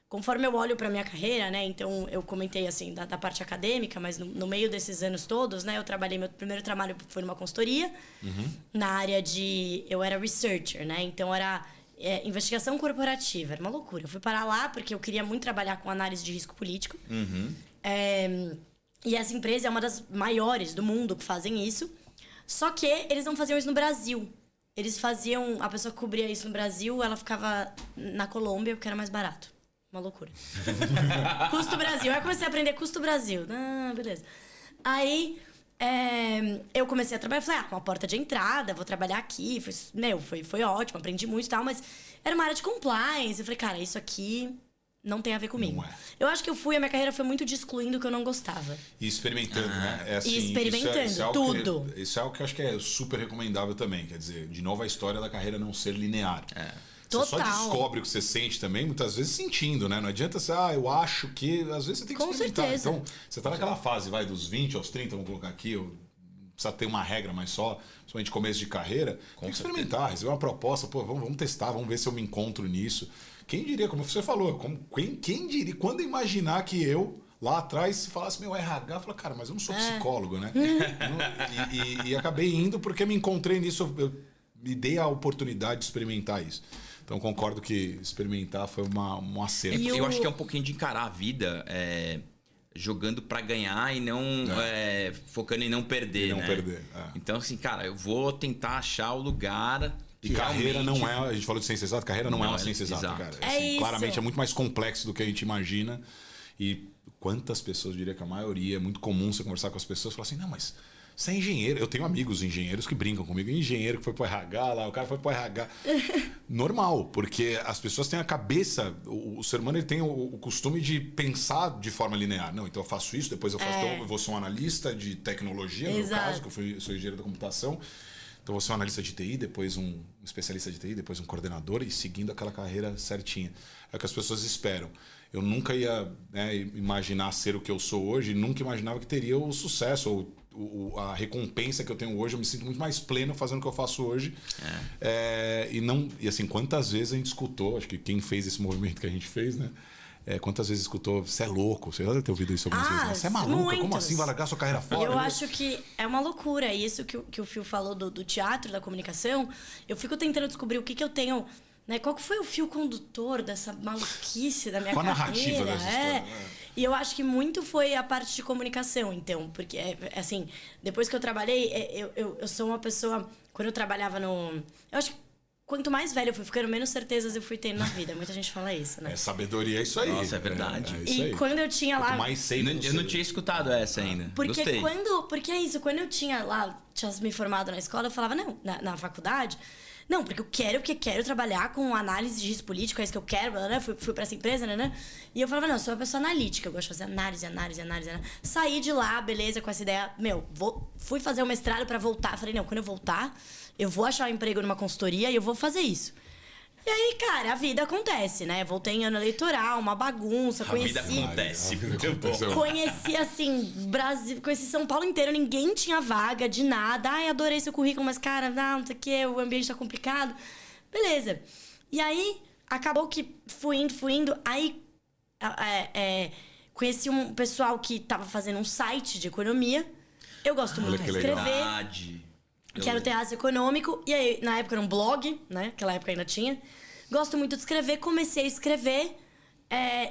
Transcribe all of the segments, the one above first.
conforme eu olho pra minha carreira, né? Então, eu comentei, assim, da parte acadêmica, mas no meio desses anos todos, né? Eu trabalhei... Meu primeiro trabalho foi numa consultoria. Na área de... Eu era researcher, né? Então, era investigação corporativa. Era uma loucura. Eu fui parar lá porque eu queria muito trabalhar com análise de risco político. E essa empresa é uma das maiores do mundo que fazem isso. Só que eles não faziam isso no Brasil. Eles faziam... A pessoa que cobria isso no Brasil, ela ficava na Colômbia, porque era mais barato. Uma loucura. Custo Brasil. Aí eu comecei a aprender custo Brasil. Ah, beleza. Aí eu comecei a trabalhar. Falei, uma porta de entrada, vou trabalhar aqui. Foi ótimo, aprendi muito e tal. Mas era uma área de compliance. Eu falei, cara, isso aqui não tem a ver comigo. Eu acho que a minha carreira foi muito de excluindo o que eu não gostava. E experimentando, né? E experimentando tudo. Isso é algo que eu acho que é super recomendável também. Quer dizer, de novo, a história da carreira não ser linear. Você só descobre o que você sente também, muitas vezes sentindo, né? Não adianta você, eu acho que... Às vezes você tem que experimentar. Certeza. Então, você tá naquela fase, dos 20 aos 30, vamos colocar aqui, precisa ter uma regra, mas só, principalmente começo de carreira, tem que experimentar, receber uma proposta, vamos testar, vamos ver se eu me encontro nisso. Quem diria, como você falou, quem diria, quando imaginar que eu... Lá atrás, se falasse meu RH, eu falei, cara, mas eu não sou psicólogo, né? E acabei indo porque me encontrei nisso, eu me dei a oportunidade de experimentar isso. Então, concordo que experimentar foi um acerto. Eu acho que é um pouquinho de encarar a vida jogando pra ganhar e não focando em não perder, perder. Então, assim, cara, eu vou tentar achar o lugar... E carreira não é... A gente falou de ciência exata, carreira não é uma ciência exata, cara. Assim, claramente é muito mais complexo do que a gente imagina. E quantas pessoas, eu diria que a maioria, é muito comum você conversar com as pessoas e falar assim, não, mas... Você é engenheiro. Eu tenho amigos engenheiros que brincam comigo. Engenheiro que foi pro RH lá, o cara foi pro RH. Normal, porque as pessoas têm a cabeça... O ser humano ele tem o costume de pensar de forma linear. Não, então eu faço isso, depois eu faço... Então eu vou ser um analista de tecnologia, no meu caso, que eu sou engenheiro da computação. Então eu vou ser um analista de TI, depois um especialista de TI, depois um coordenador e seguindo aquela carreira certinha. É o que as pessoas esperam. Eu nunca ia imaginar ser o que eu sou hoje, nunca imaginava que teria o sucesso ou a recompensa que eu tenho hoje. Eu me sinto muito mais pleno fazendo o que eu faço hoje. E assim, quantas vezes a gente escutou, acho que quem fez esse movimento que a gente fez, né? Quantas vezes escutou, você é louco? Você já deve ter ouvido isso algumas vezes. Né? Você é maluca? Muitos. Como assim vai largar sua carreira fora? Eu acho que é uma loucura. Isso que o Fio falou do teatro, da comunicação. Eu fico tentando descobrir o que eu tenho... Né? Qual que foi o fio condutor dessa maluquice da minha carreira? Qual a narrativa dessa história? E eu acho que muito foi a parte de comunicação, então. Porque, assim, depois que eu trabalhei, eu sou uma pessoa... Quando eu trabalhava no... Eu acho que quanto mais velho eu fui ficando, menos certezas eu fui tendo na vida. Muita gente fala isso, né? Sabedoria é isso aí. Nossa, é verdade. Isso aí. Quando eu tinha lá... Mais sei, eu não tinha escutado essa ainda. Porque Gostei. Porque é isso, quando eu tinha me formado na escola, eu falava, não, na faculdade... Não, porque eu quero trabalhar com análise de risco político, é isso que eu quero, né? Fui pra essa empresa, né? E eu falava, não, eu sou uma pessoa analítica, eu gosto de fazer análise. Saí de lá, beleza, com essa ideia, fui fazer o mestrado pra voltar. Falei, não, quando eu voltar, eu vou achar um emprego numa consultoria e eu vou fazer isso. E aí, cara, a vida acontece, né? Voltei em ano eleitoral, uma bagunça, conheci... A vida acontece. Conheci, assim, Brasil, conheci São Paulo inteiro, ninguém tinha vaga de nada. Ai, adorei seu currículo, mas, cara, não sei o que, o ambiente tá complicado. Beleza. E aí, acabou que fui indo, aí conheci um pessoal que tava fazendo um site de economia. Eu gosto muito de escrever. Que era o Terraço Econômico. E aí, na época era um blog, né? Naquela época ainda tinha. Gosto muito de escrever. Comecei a escrever.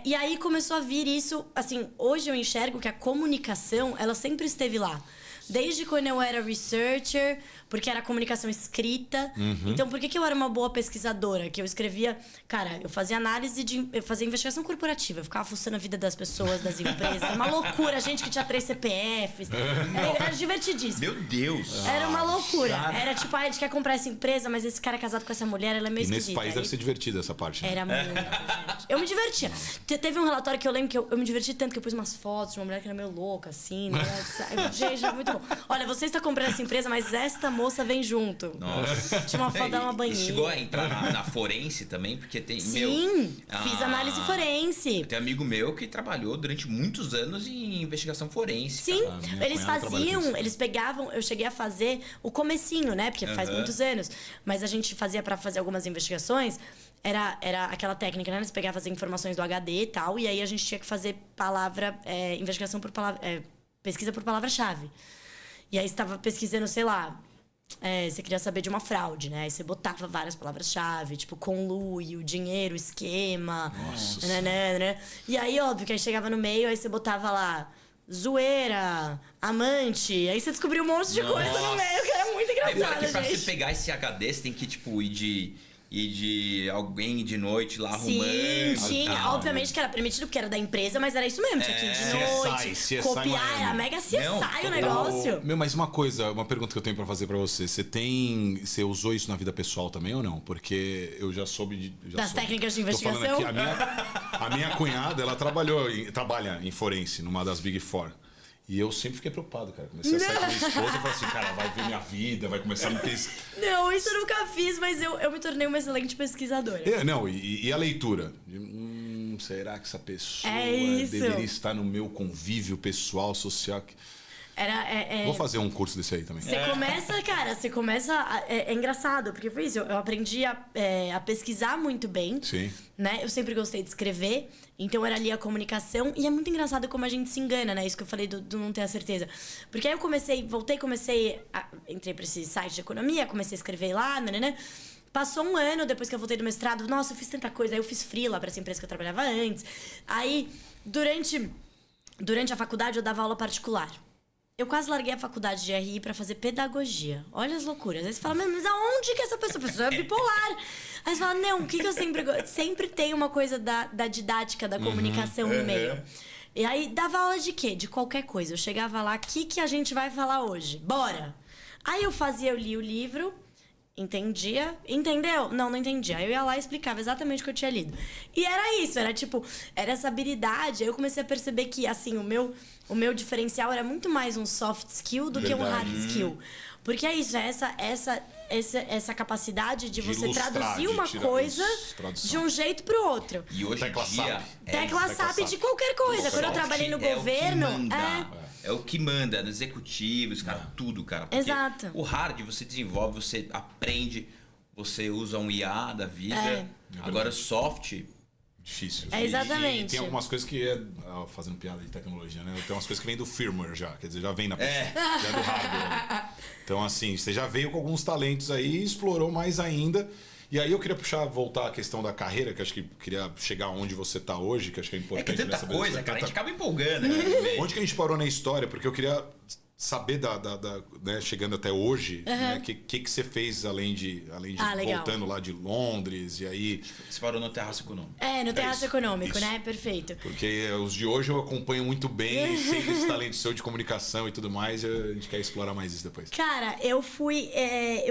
E aí começou a vir isso... Assim, hoje eu enxergo que a comunicação, ela sempre esteve lá. Desde quando eu era researcher, porque era comunicação escrita. Então, por que eu era uma boa pesquisadora? Que eu escrevia... Cara, eu fazia análise eu fazia investigação corporativa. Eu ficava fuçando a vida das pessoas, das empresas. Era uma loucura. Gente que tinha 3 CPFs. Era divertidíssimo. Meu Deus! Era uma loucura. Era tipo, a gente quer comprar essa empresa, mas esse cara é casado com essa mulher, ela é meio esquisita. E nesse país deve ser divertida essa parte, né? Era muito, gente. Eu me divertia. Teve um relatório que eu lembro que eu me diverti tanto que eu pus umas fotos de uma mulher que era meio louca, assim. Né? Gente, era muito bom. Olha, você está comprando essa empresa, mas esta moça vem junto. Nossa. Tinha uma foto dela na banheira. Chegou a entrar na forense também, porque tem... Sim, fiz análise forense. Tem um amigo meu que trabalhou durante muitos anos em investigação forense. Sim, eles pegavam... Eu cheguei a fazer o comecinho, né? Porque faz muitos anos. Mas a gente fazia, para fazer algumas investigações, era aquela técnica, né? Você pegava as informações do HD e tal, e aí a gente tinha que fazer investigação por palavra, pesquisa por palavra-chave. E aí você estava pesquisando, sei lá, você queria saber de uma fraude, né? Aí você botava várias palavras-chave, tipo conluio, dinheiro, esquema. Nossa. Né? E aí, óbvio, que aí chegava no meio, aí você botava lá zoeira, amante. Aí você descobriu um monte de coisa no meio, que era muito engraçado, que pra gente. você pegar esse HD, você tem que, tipo, ir de alguém de noite lá arrumando. Sim, tinha. Obviamente que era permitido porque era da empresa, mas era isso mesmo. Tinha que ir de noite, CSI copiar. Miami. Era mega CSI o negócio. Mas uma pergunta que eu tenho pra fazer pra você. Você usou isso na vida pessoal também ou não? Porque eu já soube... Das técnicas de investigação? Tô falando aqui, a minha cunhada, ela trabalha em forense, numa das Big Four. E eu sempre fiquei preocupado, cara. Comecei a sair com minha esposa e falei assim, cara, vai ver minha vida, vai começar a me pesquisar. Não, isso eu nunca fiz, mas eu me tornei uma excelente pesquisadora. E a leitura? Será que essa pessoa deveria estar no meu convívio pessoal, social? Vou fazer um curso desse aí também. Você começa... É engraçado, porque foi isso. Eu aprendi a pesquisar muito bem. Sim. Né? Eu sempre gostei de escrever. Então, era ali a comunicação. E é muito engraçado como a gente se engana, né? Isso que eu falei do não ter a certeza. Porque aí eu entrei pra esse site de economia, comecei a escrever lá, né? Passou um ano depois que eu voltei do mestrado. Nossa, eu fiz tanta coisa. Aí eu fiz freela pra essa empresa que eu trabalhava antes. Aí, durante a faculdade, eu dava aula particular. Eu quase larguei a faculdade de RI pra fazer pedagogia. Olha as loucuras. Aí você fala, mas aonde que essa pessoa? A pessoa é bipolar. Aí você fala, não, o que eu sempre tem uma coisa da didática, da comunicação no meio. E aí, dava aula de quê? De qualquer coisa. Eu chegava lá, o que a gente vai falar hoje? Bora! Aí eu li o livro, entendia. Entendeu? Não entendia. Aí eu ia lá e explicava exatamente o que eu tinha lido. E era isso, era essa habilidade. Aí eu comecei a perceber que, assim, o meu diferencial era muito mais um soft skill do que um hard skill. Porque é isso, essa capacidade de você traduzir uma coisa de um jeito pro outro. E hoje Tecla SAP de qualquer coisa. Quando eu trabalhei no governo... É o que manda, nos executivos, cara, tudo, cara. Porque exato. O hard você desenvolve, você aprende, você usa um IA da vida. Agora, soft... Difícil. Exatamente. E tem algumas coisas que fazendo piada de tecnologia, né? Tem umas coisas que vêm do firmware já. Quer dizer, já vem na pessoa. Já é do hardware. Então, assim, você já veio com alguns talentos aí e explorou mais ainda. E aí eu queria voltar à questão da carreira, que acho que queria chegar onde você está hoje, que acho que é importante. É que tanta coisa, cara, a gente acaba empolgando. Né? Onde que a gente parou na história? Porque eu queria saber né, chegando até hoje, né, que você fez além de voltando lá de Londres e aí... Você parou no Terraço Econômico. No Terraço Econômico, né? Perfeito. Porque os de hoje eu acompanho muito bem, sei desse talento seu de comunicação e tudo mais, a gente quer explorar mais isso depois. Cara, eu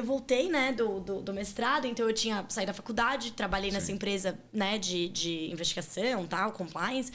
voltei, né, do mestrado, então eu tinha saído da faculdade, trabalhei nessa empresa, né, de investigação, tal, compliance.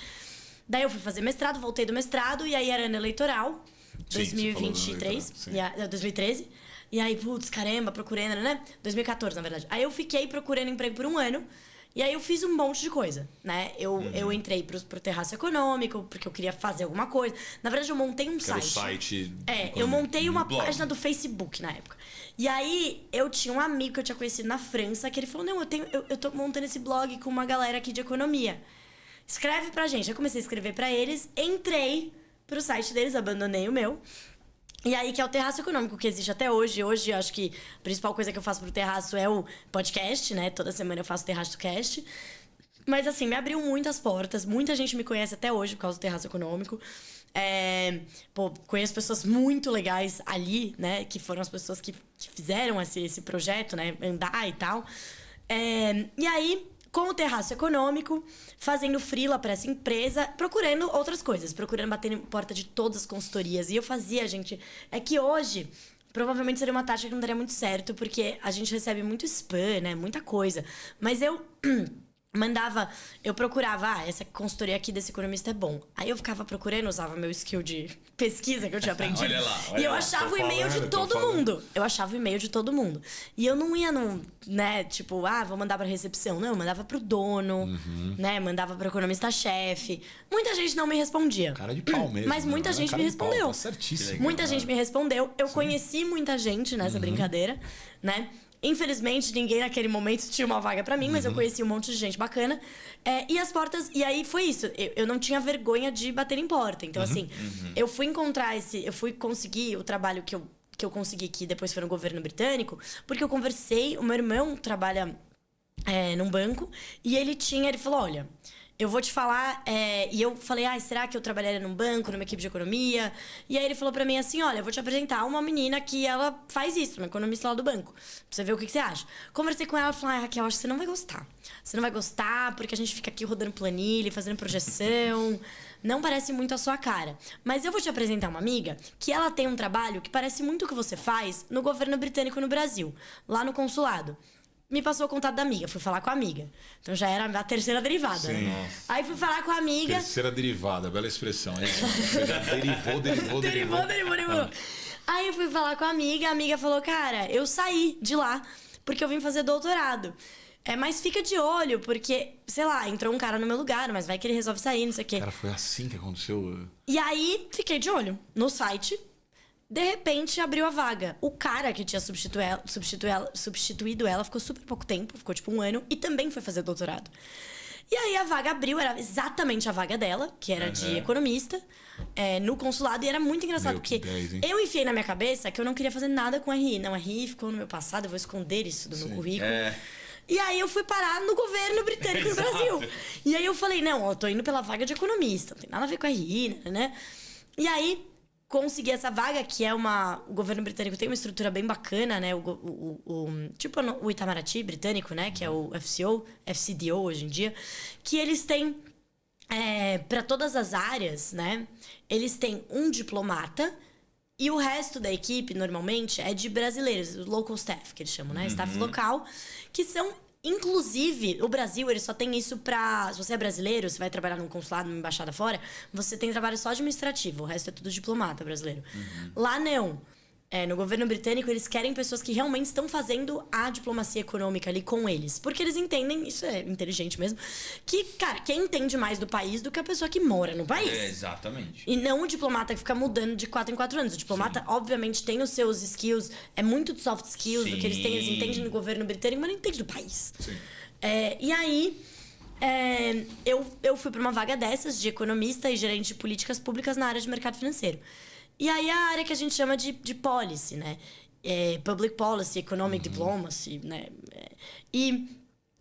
Daí eu fui fazer mestrado, voltei do mestrado e aí era ano eleitoral. 2023, 2013. E aí, putz, caramba, procurando, né? 2014, na verdade. Aí eu fiquei procurando emprego por um ano. E aí eu fiz um monte de coisa, né? Eu entrei pro Terraço Econômico, porque eu queria fazer alguma coisa. Na verdade, eu montei um site. Eu montei uma página do Facebook na época. E aí, eu tinha um amigo que eu tinha conhecido na França, que ele falou, não, eu tô montando esse blog com uma galera aqui de economia. Escreve pra gente. Eu comecei a escrever pra eles, entrei pro site deles, abandonei o meu. E aí, que é o Terraço Econômico, que existe até hoje. Hoje, eu acho que a principal coisa que eu faço pro Terraço é o podcast, né? Toda semana eu faço o Terraço Cast. Mas, assim, me abriu muitas portas. Muita gente me conhece até hoje por causa do Terraço Econômico. Conheço pessoas muito legais ali, né? Que foram as pessoas que fizeram esse projeto, né? Andar e tal. E aí, com o Terraço Econômico, fazendo freela para essa empresa, procurando outras coisas, procurando bater em porta de todas as consultorias. E eu fazia, gente... É que hoje, provavelmente seria uma tática que não daria muito certo, porque a gente recebe muito spam, né? Muita coisa. Mas eu... eu procurava, essa consultoria aqui desse economista é bom. Aí eu ficava procurando, usava meu skill de pesquisa que eu tinha aprendido. Olha lá. E eu achava o e-mail de todo mundo. Eu achava o e-mail de todo mundo. E eu não ia né, tipo, vou mandar pra recepção. Não, eu mandava pro dono, né, mandava pro economista-chefe. Muita gente não me respondia. Cara de pau mesmo. Mas muita gente me respondeu. Tá certíssimo. Muita gente me respondeu. Eu conheci muita gente nessa brincadeira, né? Infelizmente, ninguém naquele momento tinha uma vaga pra mim, mas eu conheci um monte de gente bacana. E as portas... E aí foi isso. Eu não tinha vergonha de bater em porta. Então, assim, eu fui encontrar eu fui conseguir o trabalho que eu consegui, que depois foi no governo britânico, porque eu conversei... O meu irmão trabalha num banco e ele falou, olha... Eu vou te falar... E eu falei, será que eu trabalharia num banco, numa equipe de economia? E aí ele falou pra mim assim, olha, eu vou te apresentar uma menina que ela faz isso, uma economista lá do banco. Pra você ver o que você acha. Conversei com ela e falei, Raquel, acho que você não vai gostar. Você não vai gostar porque a gente fica aqui rodando planilha, fazendo projeção. Não parece muito a sua cara. Mas eu vou te apresentar uma amiga que ela tem um trabalho que parece muito o que você faz no governo britânico no Brasil, lá no consulado. Me passou o contato da amiga, fui falar com a amiga. Então já era a terceira derivada, Sim. né? Nossa. Aí fui falar com a amiga. Terceira derivada, bela expressão. Você já derivou. Aí eu fui falar com a amiga falou, cara, eu saí de lá porque eu vim fazer doutorado. Mas fica de olho, porque, sei lá, entrou um cara no meu lugar, mas vai que ele resolve sair, não sei o quê. Cara, foi assim que aconteceu? E aí, fiquei de olho no site. De repente, abriu a vaga. O cara que tinha substituído ela ficou super pouco tempo, ficou tipo 1 ano, e também foi fazer doutorado. E aí a vaga abriu, era exatamente a vaga dela, que era de economista, no consulado, e era muito engraçado, porque eu enfiei na minha cabeça que eu não queria fazer nada com RI. Não, RI ficou no meu passado, eu vou esconder isso do meu currículo. E aí eu fui parar no governo britânico no Brasil. E aí eu falei, não, eu tô indo pela vaga de economista, não tem nada a ver com RI, né? E aí... consegui essa vaga, que é o governo britânico tem uma estrutura bem bacana, né? Tipo o Itamaraty britânico, né? Que é o FCDO hoje em dia. Que eles têm, para todas as áreas, né? Eles têm um diplomata e o resto da equipe, normalmente, é de brasileiros. O local staff, que eles chamam, né? Staff local, que são... Inclusive, o Brasil, ele só tem isso pra... Se você é brasileiro, você vai trabalhar num consulado, numa embaixada fora, você tem trabalho só administrativo, o resto é tudo diplomata brasileiro. Lá não. No governo britânico, eles querem pessoas que realmente estão fazendo a diplomacia econômica ali com eles. Porque eles entendem, isso é inteligente mesmo, que, cara, quem entende mais do país do que a pessoa que mora no país. Exatamente. E não o diplomata que fica mudando de 4 em 4 anos. O diplomata, obviamente, tem os seus skills, é muito de soft skills do que eles têm, eles entendem do governo britânico, mas não entendem do país. Sim. E aí, eu fui para uma vaga dessas, de economista e gerente de políticas públicas na área de mercado financeiro. E aí, a área que a gente chama de policy, né? Public policy, economic diplomacy, né? E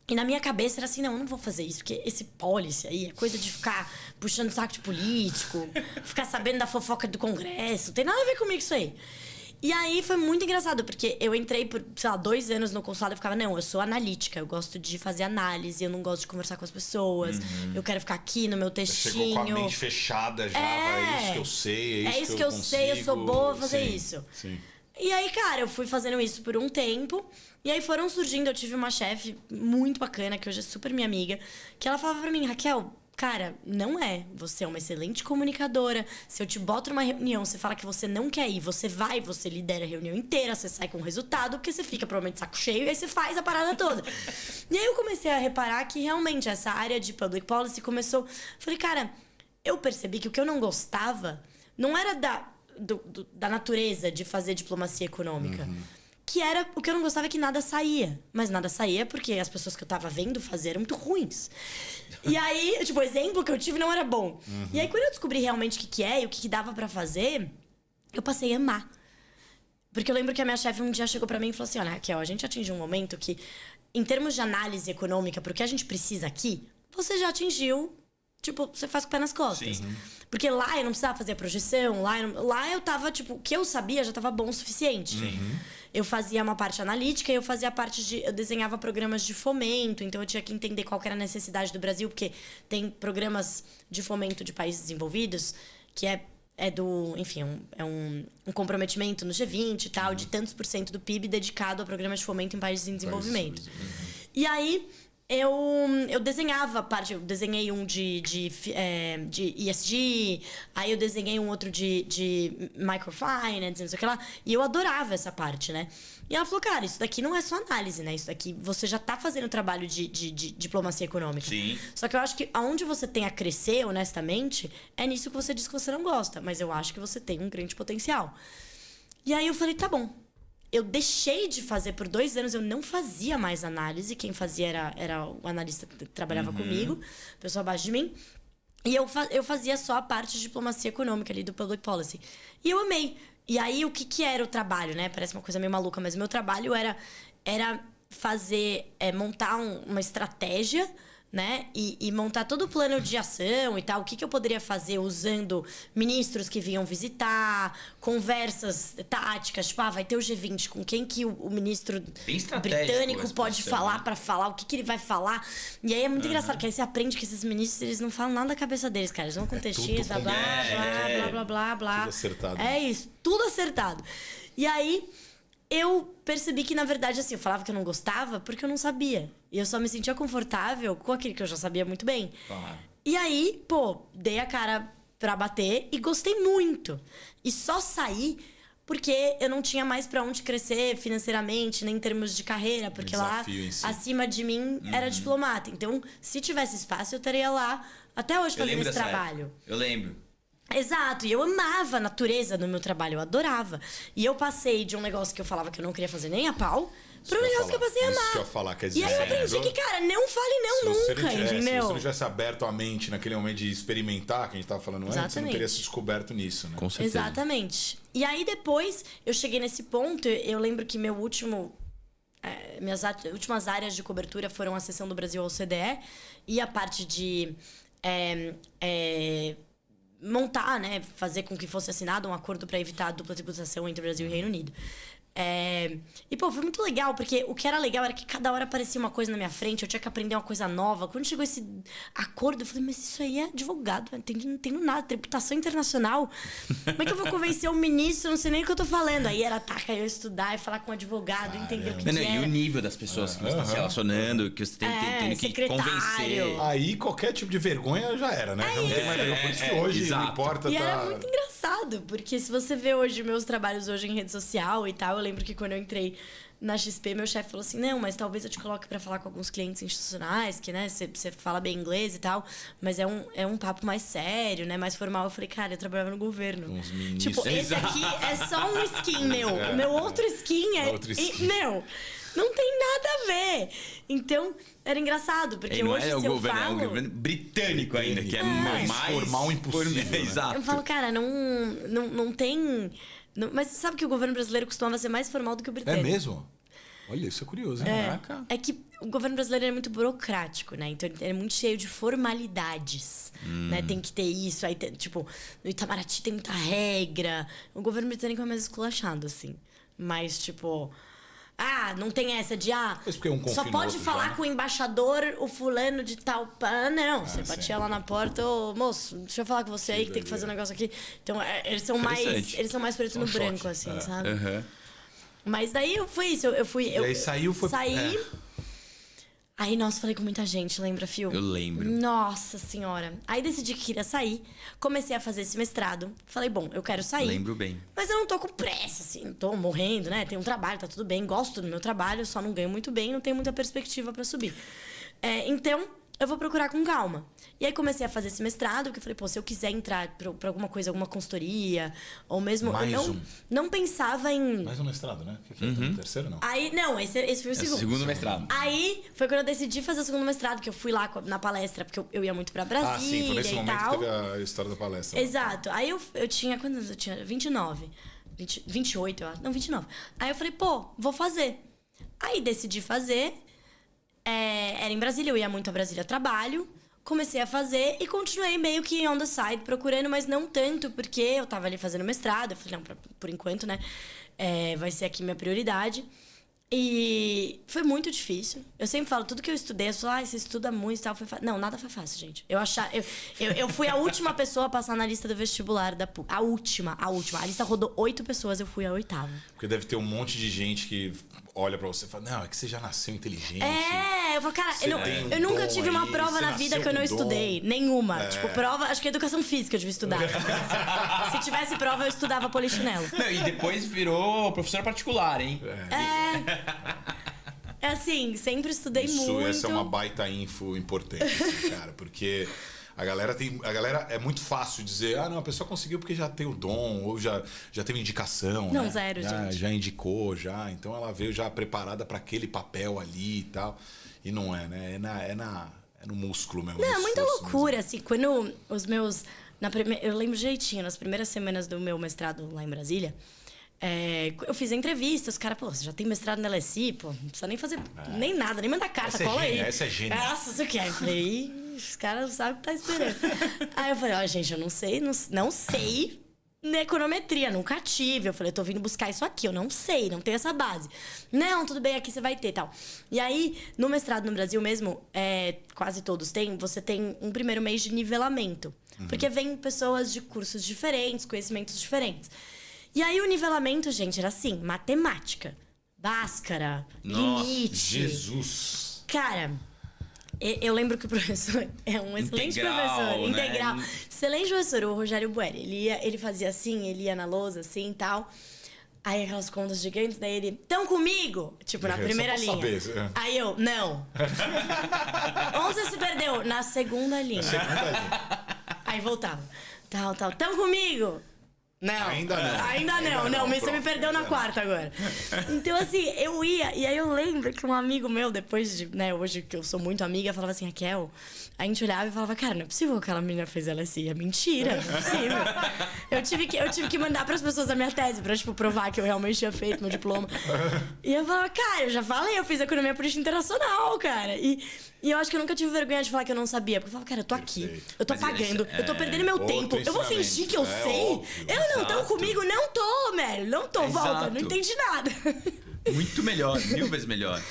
na minha cabeça era assim, não, eu não vou fazer isso, porque esse policy aí é coisa de ficar puxando saco de político, ficar sabendo da fofoca do Congresso, não tem nada a ver comigo isso aí. E aí foi muito engraçado, porque eu entrei por, sei lá, 2 anos no consulado e ficava, não, eu sou analítica, eu gosto de fazer análise, eu não gosto de conversar com as pessoas, eu quero ficar aqui no meu textinho. Você chegou com a mente fechada já, é isso que eu sei, é isso que eu consigo. Eu sou boa a fazer isso. Sim. E aí, cara, eu fui fazendo isso por um tempo, e aí foram surgindo, eu tive uma chefe muito bacana, que hoje é super minha amiga, que ela falava pra mim, Raquel... Cara, não é. Você é uma excelente comunicadora. Se eu te boto numa reunião, você fala que você não quer ir, você vai, você lidera a reunião inteira, você sai com o resultado, porque você fica provavelmente de saco cheio e aí você faz a parada toda. E aí eu comecei a reparar que realmente essa área de public policy começou... Falei, cara, eu percebi que o que eu não gostava não era da natureza de fazer diplomacia econômica. Que era... O que eu não gostava é que nada saía. Mas nada saía porque as pessoas que eu tava vendo fazer eram muito ruins. E aí, tipo, o exemplo que eu tive não era bom. E aí, quando eu descobri realmente o que é e o que dava pra fazer, eu passei a amar. Porque eu lembro que a minha chefe um dia chegou pra mim e falou assim, olha, Raquel, a gente atingiu um momento que, em termos de análise econômica, pro que a gente precisa aqui, você já atingiu... Tipo, você faz com o pé nas costas. Sim. Porque lá eu não precisava fazer a projeção, lá eu tava, tipo, o que eu sabia já tava bom o suficiente. Eu fazia uma parte analítica e eu fazia a parte de... Eu desenhava programas de fomento, então eu tinha que entender qual que era a necessidade do Brasil, porque tem programas de fomento de países desenvolvidos, que é do... Enfim, é um comprometimento no G20 e tal, de tantos % do PIB dedicado a programas de fomento em países em desenvolvimento. E aí... Eu desenhava parte, eu desenhei um de ESG, aí eu desenhei um outro de microfinance, não sei o que lá, e eu adorava essa parte, né? E ela falou, cara, isso daqui não é só análise, né? Isso daqui você já tá fazendo trabalho de diplomacia econômica. Sim. Só que eu acho que aonde você tem a crescer, honestamente, é nisso que você diz que você não gosta, mas eu acho que você tem um grande potencial. E aí eu falei, tá bom. eu deixei de fazer por 2 anos, eu não fazia mais análise. Quem fazia era o analista que trabalhava comigo, pessoa abaixo de mim. E eu fazia só a parte de diplomacia econômica ali do Public Policy. E eu amei. E aí, o que era o trabalho, né? Parece uma coisa meio maluca, mas o meu trabalho era fazer, montar uma estratégia, né? E montar todo o plano de ação e tal. O que eu poderia fazer usando ministros que vinham visitar, conversas táticas. Tipo, vai ter o G20, com quem que o ministro britânico pode falar para falar, o que ele vai falar. E aí é muito engraçado, que aí você aprende que esses ministros, eles não falam nada da cabeça deles, cara. Eles vão com textinhos, blá, blá. Tudo acertado. É isso, tudo acertado. E aí, eu percebi que, na verdade, assim, eu falava que eu não gostava porque eu não sabia. E eu só me sentia confortável com aquilo que eu já sabia muito bem. Claro. E aí, dei a cara pra bater e gostei muito. E só saí porque eu não tinha mais pra onde crescer financeiramente, nem em termos de carreira. Porque lá, acima de mim, era diplomata. Então, se tivesse espaço, eu estaria lá até hoje fazendo esse trabalho. Eu lembro. Exato, e eu amava a natureza do meu trabalho, eu adorava. E eu passei de um negócio que eu falava que eu não queria fazer nem a pau, pra um negócio que eu passei a amar. Isso que eu ia falar, quer dizer, e aí eu aprendi que, cara, não fale não nunca, entendeu? Se você não tivesse aberto a mente naquele momento de experimentar, que a gente tava falando antes, você não teria se descoberto nisso, né? Com certeza. Exatamente. E aí depois, eu cheguei nesse ponto, eu lembro que minhas últimas áreas de cobertura foram a seção do Brasil ao OCDE e a parte de... montar, né? Fazer com que fosse assinado um acordo para evitar a dupla tributação entre Brasil e Reino Unido. E, foi muito legal, porque o que era legal era que cada hora aparecia uma coisa na minha frente, eu tinha que aprender uma coisa nova. Quando chegou esse acordo, eu falei, mas isso aí é advogado, não entendo nada, tributação internacional. Como é que eu vou convencer o ministro? Eu não sei nem o que eu tô falando. Aí era eu estudar e falar com o advogado, entender o que era. E o nível das pessoas que você está se relacionando, que você tem que convencer. Aí qualquer tipo de vergonha já era, né? Já não tem mais vergonha. Por isso que hoje não importa. E era muito engraçado, porque se você vê hoje meus trabalhos hoje em rede social e tal, eu lembro que quando eu entrei na XP, meu chefe falou assim, não, mas talvez eu te coloque pra falar com alguns clientes institucionais, que, né, você fala bem inglês e tal, mas é um papo mais sério, né, mais formal. Eu falei, cara, eu trabalhava no governo. Uns ministros. Tipo, esse aqui é só um skin meu. O meu outro skin meu, não tem nada a ver. Então, era engraçado, porque não hoje é o se eu governo, falo... é o governo britânico ainda, que é mais formal impossível. Né? Exato. Eu falo, cara, não tem... Mas você sabe que o governo brasileiro costumava ser mais formal do que o britânico. É mesmo? Olha, isso é curioso, hein? É que o governo brasileiro é muito burocrático, né? Então ele é muito cheio de formalidades, né? Tem que ter isso, aí tipo, no Itamaraty tem muita regra. O governo britânico é mais esculachado, assim. Mas, tipo... não tem essa de, só pode falar com o embaixador, o fulano de tal... Não, você batia lá na porta, moço, deixa eu falar com você aí, que tem que fazer um negócio aqui. Então, eles são mais preto no branco, assim, sabe? Mas daí foi isso, e aí saiu, Saí... Aí, nossa, falei com muita gente, lembra, Fio? Eu lembro. Nossa senhora. Aí decidi que queria sair, comecei a fazer esse mestrado. Falei, bom, eu quero sair. Lembro bem. Mas eu não tô com pressa, assim, não tô morrendo, né? Tenho um trabalho, tá tudo bem, gosto do meu trabalho, só não ganho muito bem, não tenho muita perspectiva pra subir. Então, eu vou procurar com calma. E aí comecei a fazer esse mestrado, porque eu falei, se eu quiser entrar pra alguma coisa, alguma consultoria, ou mesmo... não pensava em... Mais um mestrado, né? Que é o terceiro, não? Aí, não, esse foi o segundo. Segundo mestrado. Aí, foi quando eu decidi fazer o segundo mestrado, que eu fui lá na palestra, porque eu ia muito pra Brasília foi nesse momento tal. que teve a história da palestra. Exato. Aí eu tinha... Quantos anos eu tinha? 29. 28, eu acho. Não, 29. Aí eu falei, vou fazer. Aí decidi fazer... era em Brasília, eu ia muito a Brasília a trabalho. Comecei a fazer e continuei meio que on the side, procurando, mas não tanto, porque eu tava ali fazendo mestrado. Eu falei, não, por enquanto, né? Vai ser aqui minha prioridade. E foi muito difícil. Eu sempre falo, tudo que eu estudei, eu falo, você estuda muito e tal. Não, nada foi fácil, gente. Eu fui a última pessoa a passar na lista do vestibular da PUC. A última. A lista rodou 8 pessoas, eu fui a 8ª. Porque deve ter um monte de gente que olha pra você e fala, não, é que você já nasceu inteligente. Eu falo, cara, eu nunca tive uma prova na vida que eu não estudei. Nenhuma. Tipo, prova, acho que educação física eu devia estudar. Se tivesse prova, eu estudava polichinelo. Não, e depois virou professora particular, hein? Assim, sempre estudei muito. Essa é uma baita info importante, assim, cara, porque A galera é muito fácil dizer, não, a pessoa conseguiu porque já tem o dom, ou já teve indicação. Não, né? zero, gente. Já indicou, então ela veio já preparada para aquele papel ali e tal. E não é, né? É no músculo mesmo. Não, é muita loucura, mesmo. assim, quando os meus... eu lembro jeitinho, nas primeiras semanas do meu mestrado lá em Brasília, eu fiz a entrevista, os caras, pô, você já tem mestrado na LSI, pô, não precisa nem fazer nem nada, nem mandar carta, cola aí. Essa é gênia. Nossa, você quer? Eu falei, os caras não sabem o que tá esperando. Aí eu falei, gente, eu não sei na econometria, nunca tive. Eu falei, eu tô vindo buscar isso aqui, eu não sei, não tenho essa base. Não, tudo bem, aqui você vai ter e tal. E aí, no mestrado no Brasil mesmo, quase todos têm, você tem um primeiro mês de nivelamento. Porque vem pessoas de cursos diferentes, conhecimentos diferentes. E aí, o nivelamento, gente, era assim, matemática, Bhaskara, limite. Jesus! Cara... Eu lembro que o professor é um excelente professor. Né? Integral. Excelente professor, o Rogério Bueri. Ele fazia assim, ele ia na lousa, assim e tal. Aí aquelas contas gigantes, daí ele... Tão comigo? Tipo, na primeira linha. Saber. Aí eu, não. Onde você se perdeu? Na segunda linha. Aí voltava. Tal. Tão comigo? Não. Ainda não. Não, mas você me perdeu na quarta agora. Então, assim, eu ia... E aí eu lembro que um amigo meu, depois de... né, hoje que eu sou muito amiga, falava assim, Raquel... A gente olhava e falava, cara, não é possível que aquela menina fez LSI. É mentira, não é possível. Eu tive que mandar pras pessoas a minha tese pra, tipo, provar que eu realmente tinha feito meu diploma. E eu falava, cara, eu já falei, eu fiz economia política internacional, cara. E eu acho que eu nunca tive vergonha de falar que eu não sabia. Porque eu falava, cara, eu tô aqui, eu tô pagando, eu tô perdendo meu tempo. Eu vou fingir que eu sei? Óbvio. Eu não, tão comigo? Não tô, velho. Não tô, volta, não entendi nada. Muito melhor, 1000 vezes melhor.